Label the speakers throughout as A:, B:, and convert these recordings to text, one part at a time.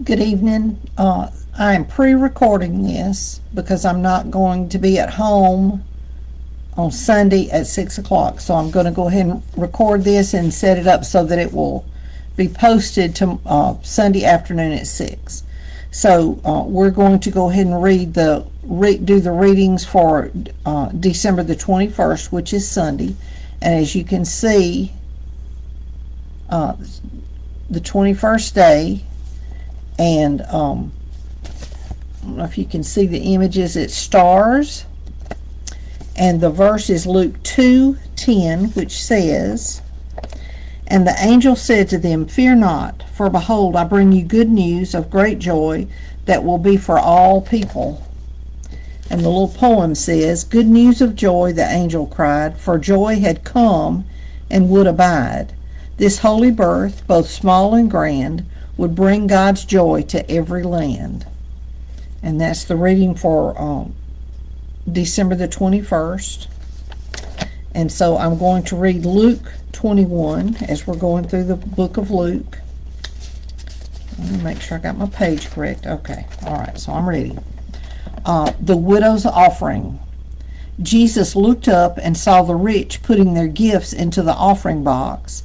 A: Good evening. I am pre-recording this because I'm not going to be at home on Sunday at 6 o'clock. So I'm going to go ahead and record this and set it up so that it will be posted to Sunday afternoon at 6. So we're going to go ahead and do the readings for December the 21st, which is Sunday. And as you can see, the 21st day, and I don't know if you can see the images, it's stars, and the verse is Luke 2:10, which says, "And the angel said to them, Fear not, for behold, I bring you good news of great joy that will be for all people." And the little poem says, "Good news of joy," the angel cried, "for joy had come and would abide. This holy birth, both small and grand, would bring God's joy to every land." And that's the reading for December the 21st. And so I'm going to read Luke 21 as we're going through the book of Luke. Let me make sure I got my page correct. Okay, all right, so I'm ready. The widow's offering. Jesus looked up and saw the rich putting their gifts into the offering box.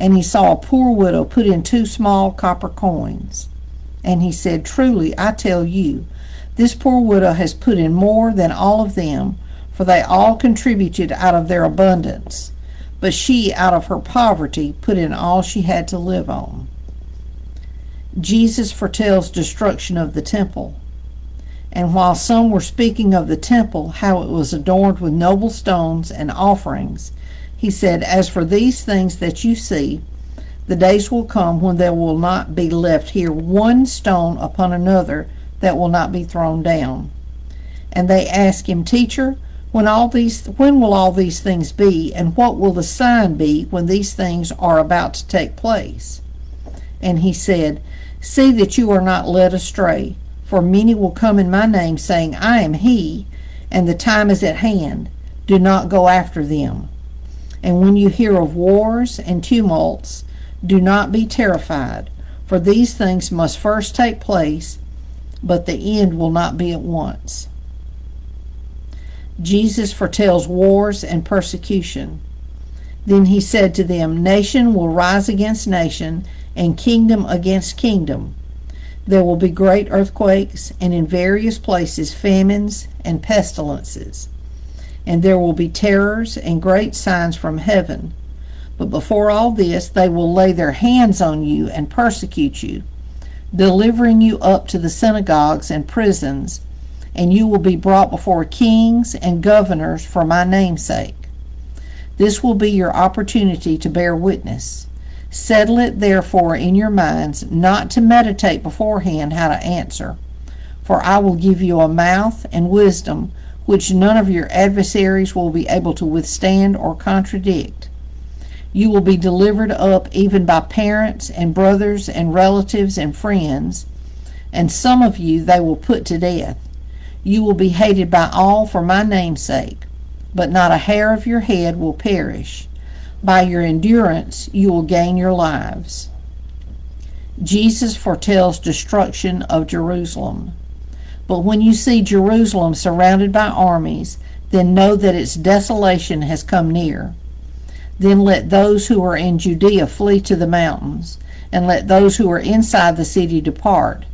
A: And he saw a poor widow put in 2 small copper coins. And he said, "Truly, I tell you, this poor widow has put in more than all of them, for they all contributed out of their abundance. But she, out of her poverty, put in all she had to live on." Jesus foretells destruction of the temple. And while some were speaking of the temple, how it was adorned with noble stones and offerings, he said, "As for these things that you see, the days will come when there will not be left here one stone upon another that will not be thrown down." And they asked him, "Teacher, when will all these things be, and what will the sign be when these things are about to take place?" And he said, "See that you are not led astray, for many will come in my name, saying, 'I am he,' and the time is at hand. Do not go after them. And when you hear of wars and tumults, do not be terrified, for these things must first take place, but the end will not be at once." Jesus foretells wars and persecution. Then he said to them, "Nation will rise against nation, and kingdom against kingdom. There will be great earthquakes, and in various places famines and pestilences. And there will be terrors and great signs from heaven. But before all this, they will lay their hands on you and persecute you, delivering you up to the synagogues and prisons, and you will be brought before kings and governors for my name's sake. This will be your opportunity to bear witness. Settle it therefore in your minds not to meditate beforehand how to answer, for I will give you a mouth and wisdom which none of your adversaries will be able to withstand or contradict. You will be delivered up even by parents and brothers and relatives and friends, and some of you they will put to death. You will be hated by all for my name's sake, but not a hair of your head will perish. By your endurance you will gain your lives." Jesus foretells destruction of Jerusalem. "But when you see Jerusalem surrounded by armies, then know that its desolation has come near. Then let those who are in Judea flee to the mountains, and let those who are inside the city depart,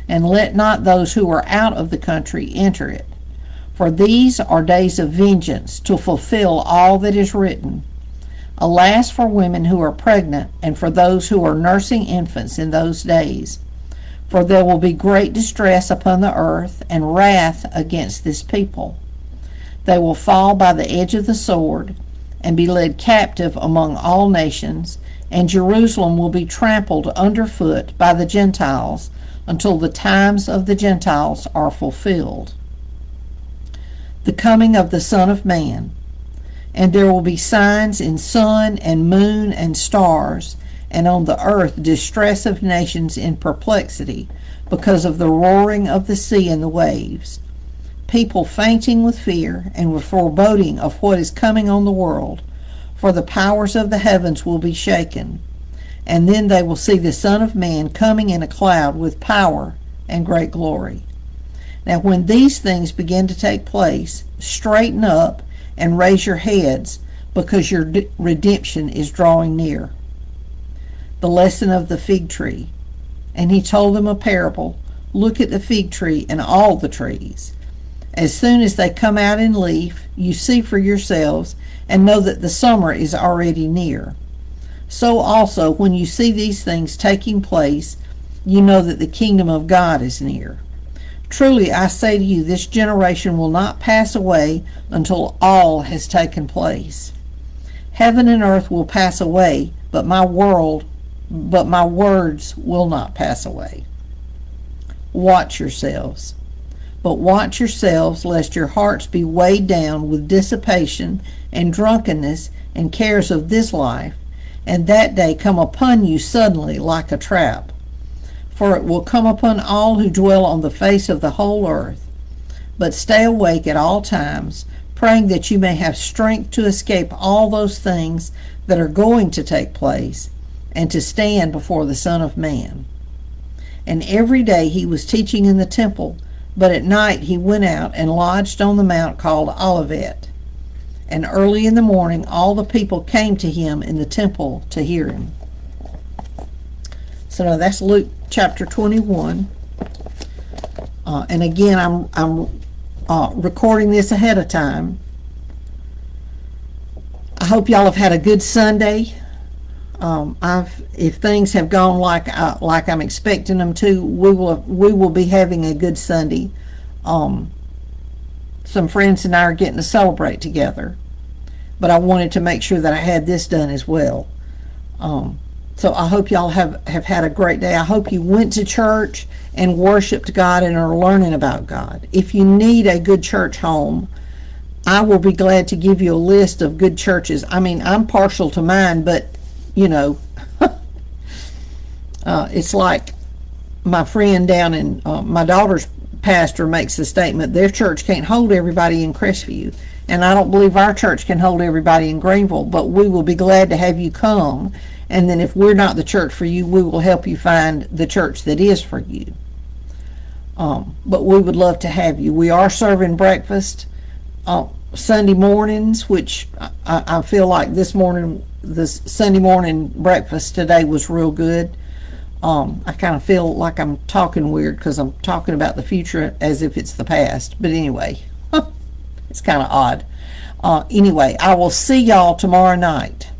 A: and let not those who are out of the country enter it. For these are days of vengeance, to fulfill all that is written. Alas for women who are pregnant, and for those who are nursing infants in those days. For there will be great distress upon the earth, and wrath against this people. They will fall by the edge of the sword, and be led captive among all nations, and Jerusalem will be trampled underfoot by the Gentiles, until the times of the Gentiles are fulfilled. The coming of the Son of Man. And there will be signs in sun and moon and stars, and on the earth distress of nations in perplexity, because of the roaring of the sea and the waves. People fainting with fear and with foreboding of what is coming on the world, for the powers of the heavens will be shaken. and then they will see the Son of Man coming in a cloud with power and great glory. Now when these things begin to take place, straighten up and raise your heads, because your redemption is drawing near. The lesson of the fig tree. And he told them a parable. Look at the fig tree and all the trees. As soon as they come out in leaf, you see for yourselves, and know that the summer is already near. So also, when you see these things taking place, you know that the kingdom of God is near. Truly I say to you, this generation will not pass away until all has taken place. Heaven and earth will pass away, but my words will not pass away. Watch yourselves. But watch yourselves, lest your hearts be weighed down with dissipation and drunkenness and cares of this life, and that day come upon you suddenly like a trap. For it will come upon all who dwell on the face of the whole earth. But stay awake at all times, praying that you may have strength to escape all those things that are going to take place, and to stand before the Son of Man. And every day he was teaching in the temple, but at night he went out and lodged on the mount called Olivet. And early in the morning all the people came to him in the temple to hear him. So now that's Luke chapter 21. And again, I'm recording this ahead of time. I hope y'all have had a good Sunday. If things have gone like I'm expecting them to, we will be having a good Sunday. Some friends and I are getting to celebrate together, but I wanted to make sure that I had this done as well. So I hope y'all have had a great day. I hope you went to church and worshiped God and are learning about God. If you need a good church home, I will be glad to give you a list of good churches. I mean, I'm partial to mine, but you know, it's like my friend down in my daughter's pastor makes the statement, their church can't hold everybody in Crestview, and I don't believe our church can hold everybody in Greenville, but we will be glad to have you come, and then if we're not the church for you, we will help you find the church that is for you. But we would love to have you. We are serving breakfast Sunday mornings, which I feel like this Sunday morning breakfast today was real good. I kind of feel like I'm talking weird because I'm talking about the future as if it's the past. But anyway, it's kind of odd. Anyway, I will see y'all tomorrow night.